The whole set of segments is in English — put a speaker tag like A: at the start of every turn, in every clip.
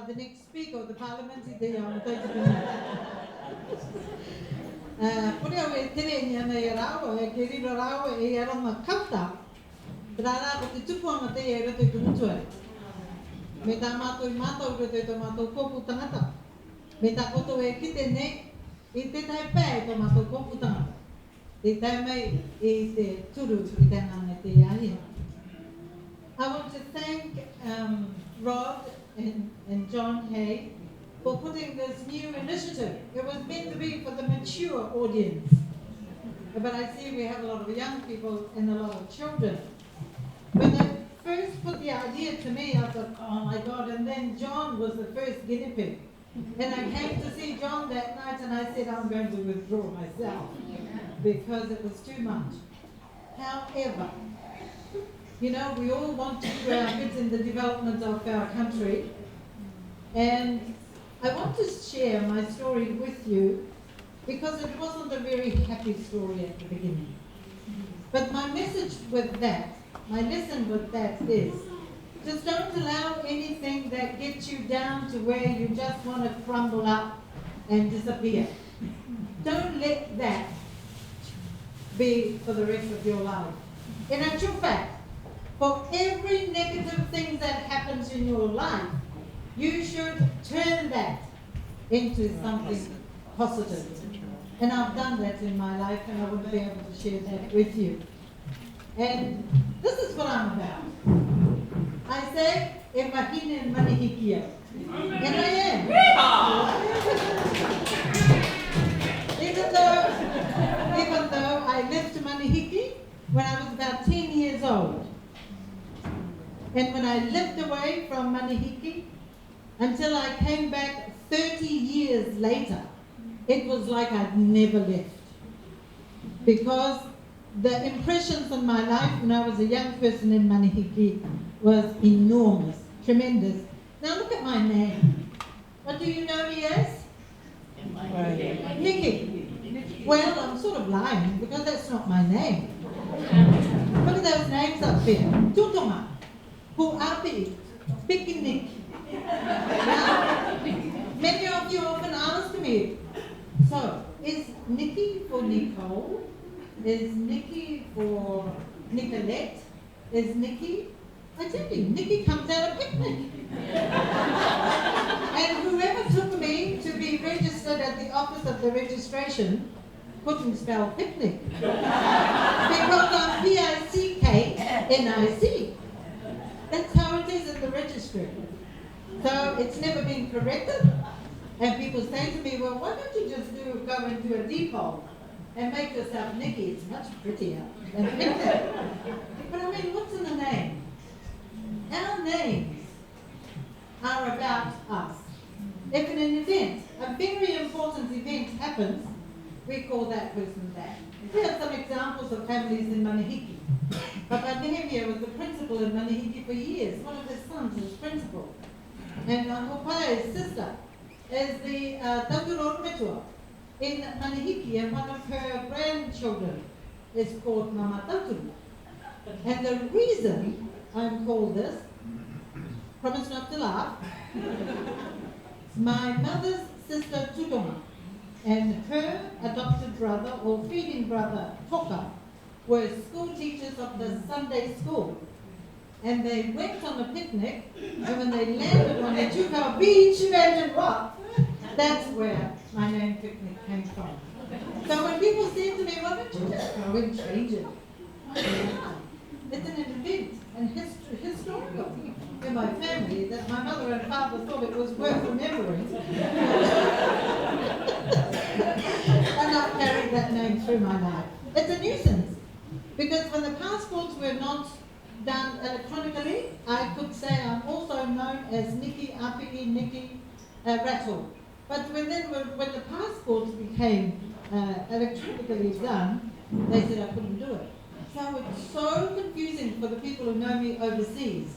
A: The next speaker of the parliament is the Pura e tere ni ana e rao e keriro rao e aroma kapta. Rara ko te tupu anga te e roto i tumutua. Me tā mātou I mātou roto I tō mātou kōpū tangata. Me tā koto e kite nei I te tai pē tō mātou kōpū tangata. Te tai mai I te turu I te ngana te ahia. I want to thank Rod and John Hay for putting this new initiative. It was meant to be for the mature audience. But I see we have a lot of young people and a lot of children. When they first put the idea to me, I thought, oh my God, and then John was the first guinea pig. And I came to see John that night and I said, I'm going to withdraw myself because it was too much. However, you know, we all want to do our bit in the development of our country. And I want to share my story with you because it wasn't a very happy story at the beginning. But my message with that, my lesson with that is, just don't allow anything that gets you down to where you just want to crumble up and disappear. Don't let that be for the rest of your life. In actual fact, for every negative thing that happens in your life, you should turn that into something positive. And I've done that in my life and I would be able to share that with you. And this is what I'm about. I say, e mahine manihikia. And I am. Even though I left Manihiki when I was about 10 years old. And when I lived away from Manihiki, until I came back 30 years later, it was like I'd never left. Because the impressions on my life when I was a young person in Manihiki was enormous, tremendous. Now look at my name. What do you know me as? Niki. Well, I'm sort of lying because that's not my name. Look at those names up there. Tutoma, Puapi, Picnic. Many of you often ask me, so is Niki for Nicole? Is Niki for Nicolette? Is Niki? I tell you, Niki comes out of picnic. And whoever took me to be registered at the office of the registration couldn't spell picnic. Because I'm P-I-C-K-N-I-C. That's how it is in the registry. So it's never been corrected. And people say to me, well, why don't you just go into a depot and make yourself Niki? It's much prettier than picnic. But I mean, what's in the name? Our names are about us. If in an event, a very important event happens, we call that person that. We have some examples of families in Manihiki. Papa Nehemia was the principal in Manihiki for years. One of his sons was principal. And Hopae's sister is the Tauturo Metua in Manihiki, and one of her grandchildren is called Mama Tauturu. And the reason I'm called this, promise not to laugh, my mother's sister Tutoma and her adopted brother or feeding brother Toka were school teachers of the Sunday school. And they went on a picnic, and when they landed on the Tukau beach, Abandoned Rock, that's where my name Picnic came from. So when people say to me, why don't you just go and change it? It's an event and historical in my family that my mother and father thought it was worth remembering. And I've carried that name through my life. It's a nuisance, because when the passports were not done electronically, I could say I'm also known as Niki Rattle. But when the passports became electronically done, they said I couldn't do it. So it's so confusing for the people who know me overseas.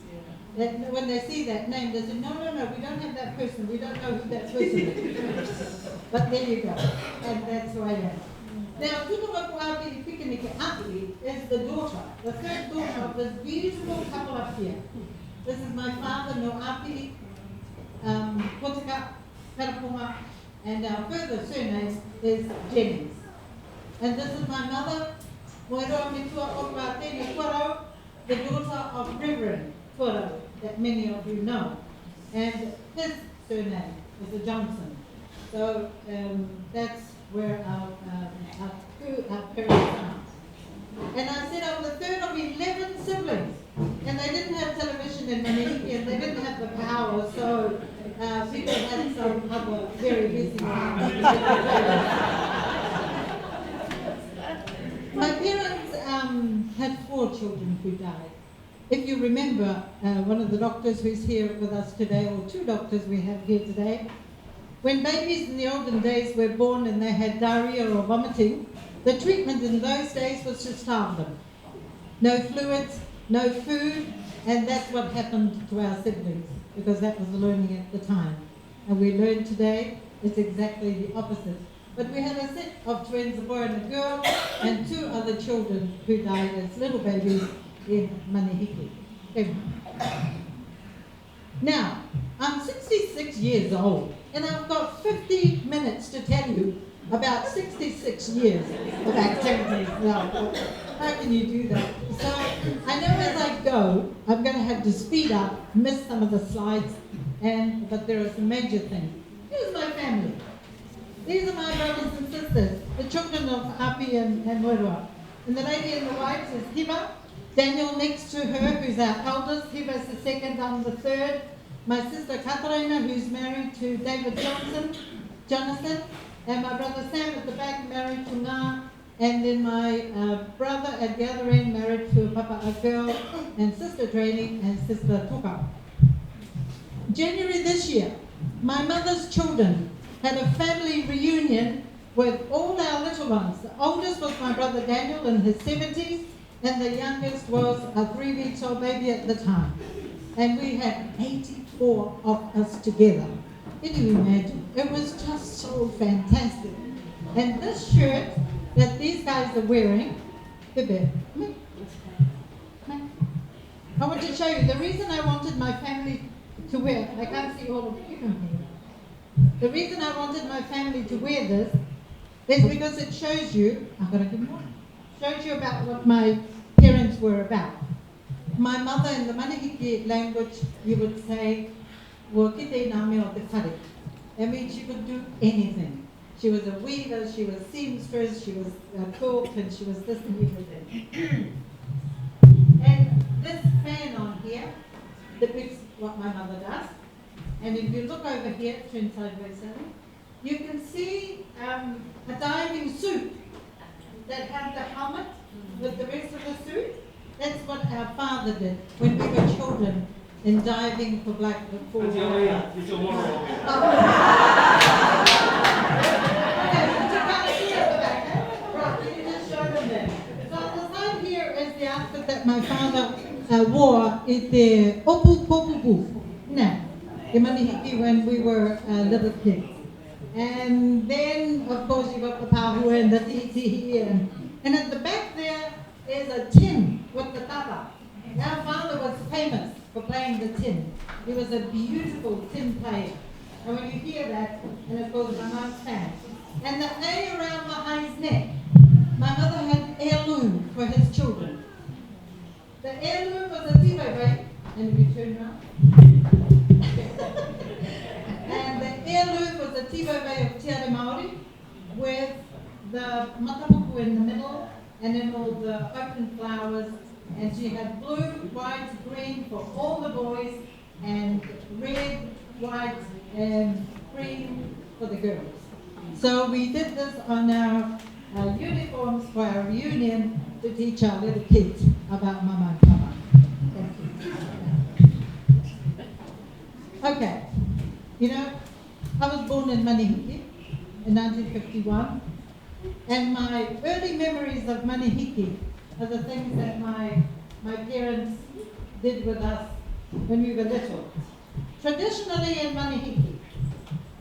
A: That when they see that name, they say, no, we don't have that person. We don't know who that person is. But there you go. And that's who I am. Now, Tutumapuapi Pikiniki Api is the daughter, the third daughter of this beautiful couple up here. This is my father, No Api, Potaka, Karapunga, and our further surname is Jennings. And this is my mother, Moeroa Mitua Okatene Tuaro, the daughter of Reverend Tuaro, that many of you know. And his surname is a Johnson. So that's where our parents are. And I said I'm the third of 11 siblings. And they didn't have television in Manihiki, and they didn't have the power, so people had some other very busy lives. My parents had 4 children who died. If you remember, one of the doctors who's here with us today, or 2 doctors we have here today, when babies in the olden days were born and they had diarrhea or vomiting, the treatment in those days was to starve them. No fluids, no food, and that's what happened to our siblings, because that was the learning at the time. And we learn today it's exactly the opposite. But we had a set of twins, a boy and a girl, and 2 other children who died as little babies in Manihiki. Now, I'm 66 years old, and I've got 50 minutes to tell you about 66 years of activities. Now, how can you do that? So, I know as I go, I'm going to have to speed up, miss some of the slides, but there are some major things. Here's my family. These are my brothers and sisters, the children of Api and Moeroa. And the lady in the white is Hiba. Daniel next to her, who's our eldest. Hiba's the second, I'm the third. My sister Katarina, who's married to David Jonathan. And my brother Sam at the back, married to Nga. And then my brother at the other end, married to a girl, and sister training, and sister Toka. January this year, my mother's children had a family reunion with all our little ones. The oldest was my brother Daniel in his 70s, and the youngest was a 3 weeks old baby at the time. And we had 84 of us together. Can you imagine? It was just so fantastic. And this shirt that these guys are wearing, I want to show you the reason I wanted my family to wear. I can't see all of you here. The reason I wanted my family to wear this is because it shows you, shows you about what my parents were about. My mother in the Manihiki language, you would say, that means she could do anything. She was a weaver, she was seamstress, she was a cook, and she was this and everything. And this fan on here depicts what my mother does. And if you look over here, turn sideways, you can see a diving suit that had the helmet with the rest of the suit. That's what our father did when we were children in diving for black before. That my father wore is the opu popu when we were little kids. And then, of course, you got the pahu and the titi, and at the back there is a tin with the tapa. Our father was famous for playing the tin. He was a beautiful tin player. And when you hear that, and of course my mum's fan. And the A around Mahai's neck, my mother had heirloom for his children. The heirloom was a tiwaiwai, and if you turn around. And the heirloom was a tiwaiwai of Tiare Māori with the matamuku in the middle and then all the open flowers. And she had blue, white, green for all the boys and red, white, and green for the girls. So we did this on our uniforms for our reunion to teach our little kids about Mama and Papa. Thank you. Okay, you know, I was born in Manihiki in 1951, and my early memories of Manihiki are the things that my parents did with us when we were little. Traditionally in Manihiki,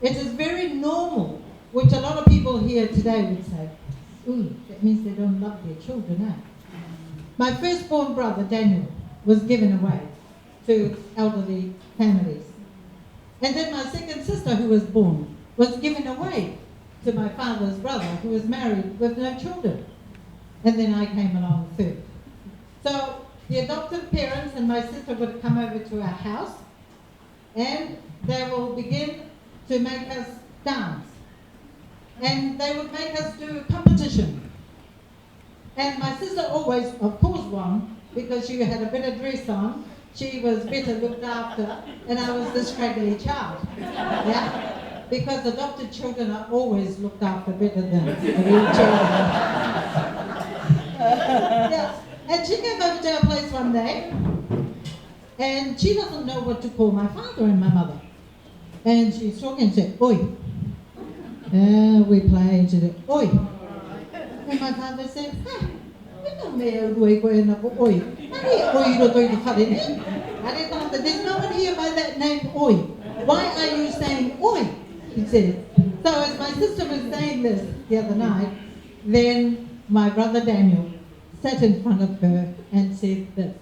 A: it is very normal, which a lot of people here today would say, ooh, that means they don't love their children, eh? My firstborn brother, Daniel, was given away to elderly families. And then my second sister, who was born, was given away to my father's brother, who was married with no children. And then I came along third. So the adoptive parents and my sister would come over to our house, and they will begin to make us dance. And they would make us do a competition. And my sister always, of course, won, because she had a better dress on, she was better looked after, and I was the scraggly child. Yeah? Because adopted children are always looked after better than real children. Yeah. And she came over to our place one day, and she doesn't know what to call my father and my mother. And she's talking and said, oi. And we played to the oi. And my father said, hey, there's no one here by that name, oi. Why are you saying oi? He said. So as my sister was saying this the other night, then my brother Daniel sat in front of her and said this.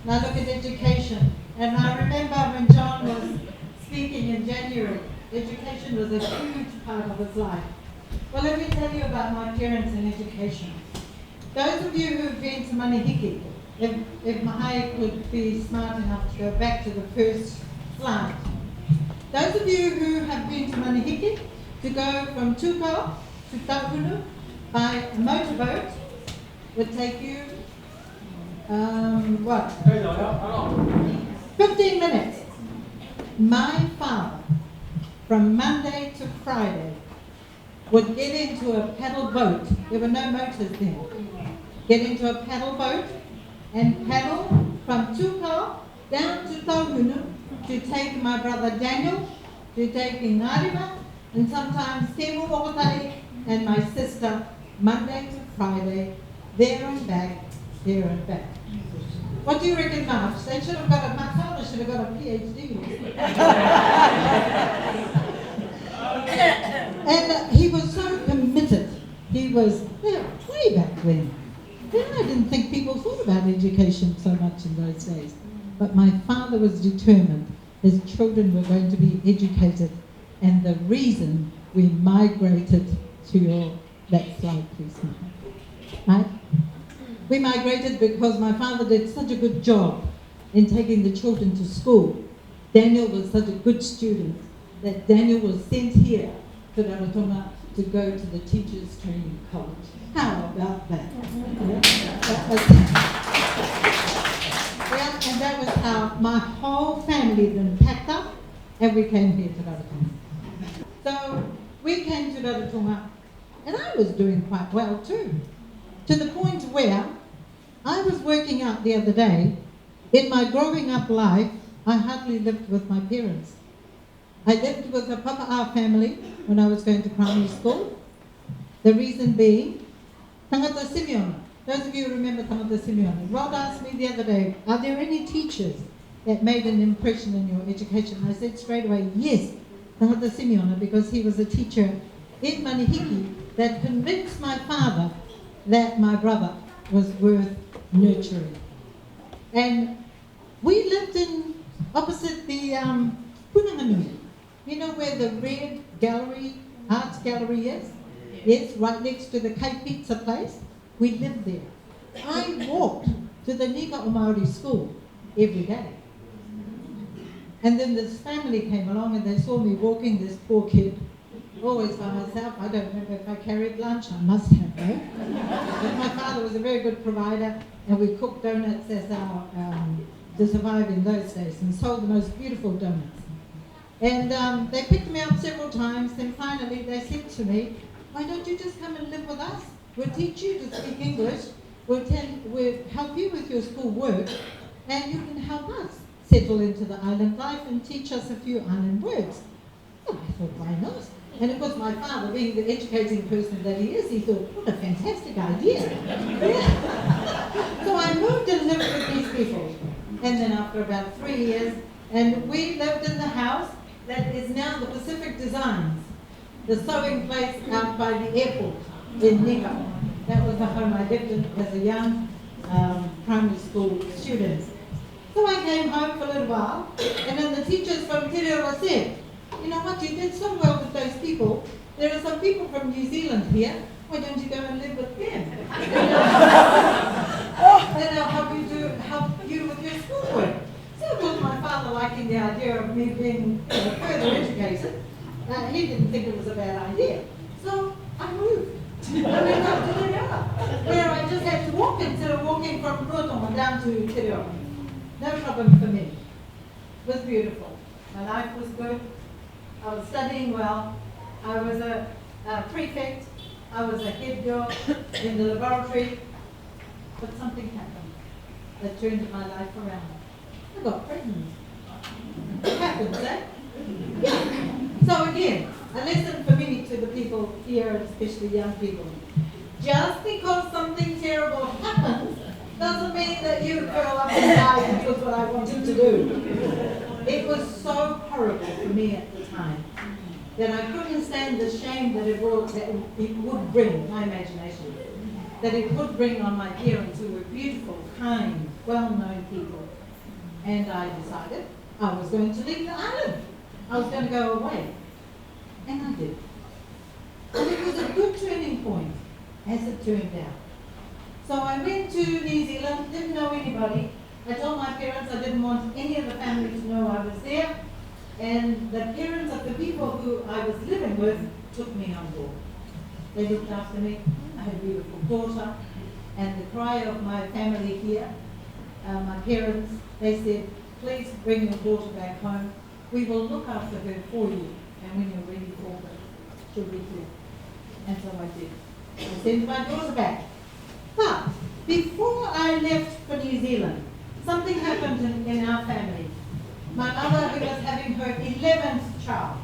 A: Now look at education. And I remember when John was speaking in January, education was a huge part of his life. Well, let me tell you about my parents and education. Those of you who've been to Manihiki, if Mahai could be smart enough to go back to the first slide. Those of you who have been to Manihiki, to go from Tukau to Tauhunu by a motorboat would take you 15 minutes. My father, from Monday to Friday, would get into a paddle boat. There were no motors then. Get into a paddle boat and paddle from Tukau down to Tauhunu to take my brother Daniel, to take Inarima, and sometimes Temu Okotai, and my sister, Monday to Friday, there and back, there and back. What do you reckon, Marge? They should have got my father should have got a PhD. And he was so committed. He was, way back then. Then I didn't think people thought about education so much in those days. But my father was determined his children were going to be educated. And the reason we migrated to that slide, please, right? We migrated because my father did such a good job in taking the children to school. Daniel was such a good student that Daniel was sent here to Rarotonga to go to the Teachers Training College. How about that? And that was how my whole family then packed up and we came here to Rarotonga. So we came to Rarotonga and I was doing quite well too. To the point where I was working out the other day, in my growing up life, I hardly lived with my parents. I lived with a Papa'a family when I was going to primary school. The reason being, Tangata Simeona. Those of you who remember Tangata Simeona. Rod asked me the other day, are there any teachers that made an impression in your education? I said straight away, yes, Tangata Simeona, because he was a teacher in Manihiki that convinced my father that my brother was worth nurturing. And we lived in opposite the Punanganui. You know where the red gallery, arts gallery is? Yes, right next to the Cape Pizza place. We lived there. I walked to the Nika o Māori school every day. And then this family came along and they saw me walking, this poor kid, always by myself. I don't remember if I carried lunch, I must have, though. But my father was a very good provider, and we cooked donuts as our, to survive in those days, and sold the most beautiful donuts. And they picked me up several times, and finally they said to me, why don't you just come and live with us? We'll teach you to speak English, we'll help you with your school work, and you can help us settle into the island life and teach us a few island words. Well, I thought, why not? And of course my father, being the educating person that he is, he thought, what a fantastic idea. So I moved and lived with these people. And then after about 3 years, and we lived in the house that is now the Pacific Designs, the sewing place out by the airport in Nika. That was the home I lived in as a young primary school student. So I came home for a little while, and then the teachers from Te Reo said, you know what, you did so well with those people. There are some people from New Zealand here. Why don't you go and live with them? Then I'll help you with your schoolwork. So of course my father, liking the idea of me being further educated, he didn't think it was a bad idea. So I moved. I went up to Te Reo, where I just had to walk instead of walking from Rotorua down to Te Reo. No problem for me. It was beautiful. My life was good. I was studying well. I was a prefect. I was a head girl in the laboratory. But something happened that turned my life around. I got pregnant. It happens, eh? Yeah. So again, a lesson for me to the people here, and especially young people. Just because something terrible happens doesn't mean that you curl up and die and do what I wanted to do. It was so horrible for me at the time that I couldn't stand the shame that it would bring, my imagination, that it would bring on my parents who were beautiful, kind, well-known people. And I decided I was going to leave the island. I was going to go away. And I did. And it was a good turning point, as it turned out. So I went to New Zealand, didn't know anybody. I told my parents I didn't want any of the family to know I was there. And the parents of the people who I was living with took me on board. They looked after me. I had a beautiful daughter. And the cry of my family here, my parents, they said, please bring your daughter back home. We will look after her for you. And when you're ready for her, she'll be here. And so I did. I sent my daughter back. But before I left for New Zealand, something happened in our family. My mother, who was having her 11th child,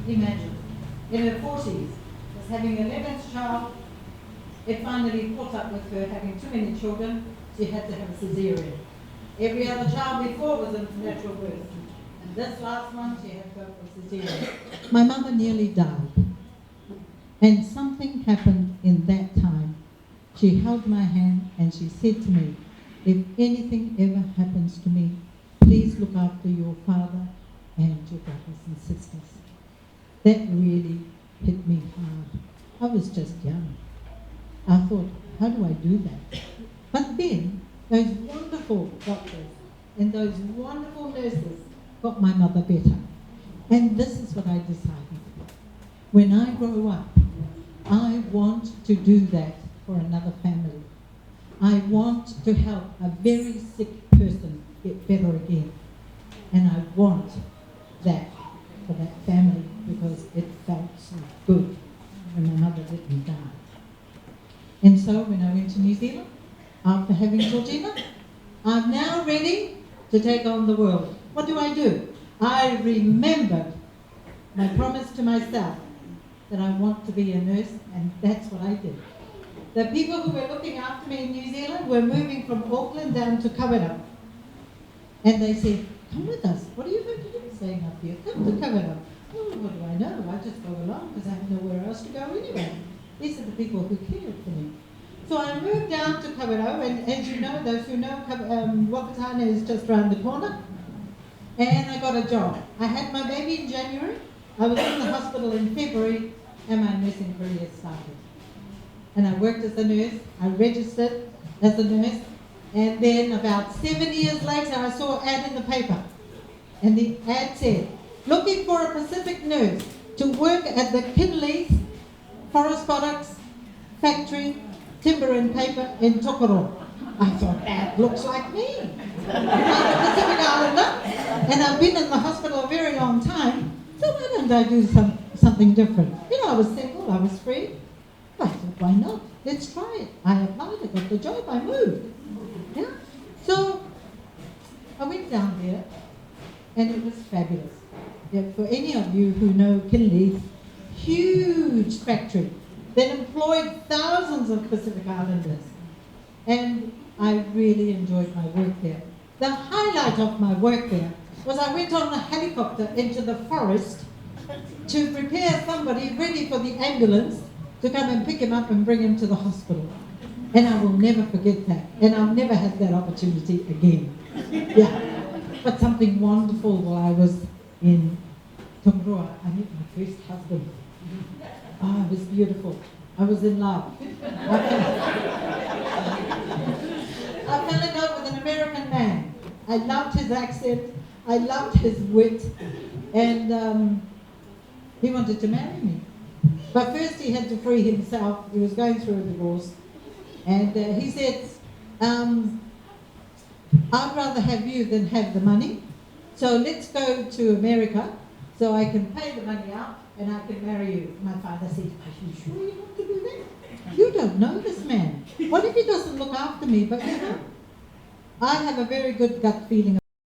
A: imagine, in her 40s, was having her 11th child. It finally caught up with her having too many children. She had to have a cesarean. Every other child before was a natural birth. And this last one, she had to go for cesarean. My mother nearly died. And something happened in that time. She held my hand and she said to me, if anything ever happens to me, please look after your father and your brothers and sisters. That really hit me hard. I was just young. I thought, how do I do that? But then, those wonderful doctors and those wonderful nurses got my mother better. And this is what I decided. When I grow up, I want to do that for another family. I want to help a very sick person get better again. And I want that for that family because it felt so good when my mother didn't die. And so when I went to New Zealand, after having Georgina, I'm now ready to take on the world. What do? I remembered my promise to myself that I want to be a nurse, and that's what I did. The people who were looking after me in New Zealand were moving from Auckland down to Kawerau. And they said, come with us. What are you going to do staying up here? Come to Kawerau. Oh, what do I know? I just go along because I have nowhere else to go anyway. These are the people who cared for me. So I moved down to Kawerau, and as you know, those who know, Whakatane is just around the corner. And I got a job. I had my baby in January. I was in the hospital in February, and my nursing career started. And I worked as a nurse. I registered as a nurse. And then about 7 years later, I saw an ad in the paper. And the ad said, looking for a Pacific nurse to work at the Kinley's Forest Products Factory, Timber and Paper in Tokoro. I thought, that looks like me. I'm a Pacific Islander, and I've been in the hospital a very long time, so why don't I do something different? You know, I was single, I was free. I thought, why not? Let's try it. I applied, I got the job, I moved. Yeah? So I went down there, and it was fabulous. Yeah, for any of you who know Kinley's, huge factory that employed thousands of Pacific Islanders. And I really enjoyed my work there. The highlight of my work there was I went on a helicopter into the forest to prepare somebody ready for the ambulance to come and pick him up and bring him to the hospital. And I will never forget that. And I'll never have that opportunity again. Yeah. But something wonderful while I was in Tongaroa, I met my first husband. Oh, it was beautiful. I was in love. I fell in love with an American man. I loved his accent. I loved his wit. And he wanted to marry me. But first he had to free himself. He was going through a divorce. And he said, I'd rather have you than have the money. So let's go to America so I can pay the money out and I can marry you. My father said, are you sure you want to do that? You don't know this man. What if he doesn't look after me? But you know, I have a very good gut feeling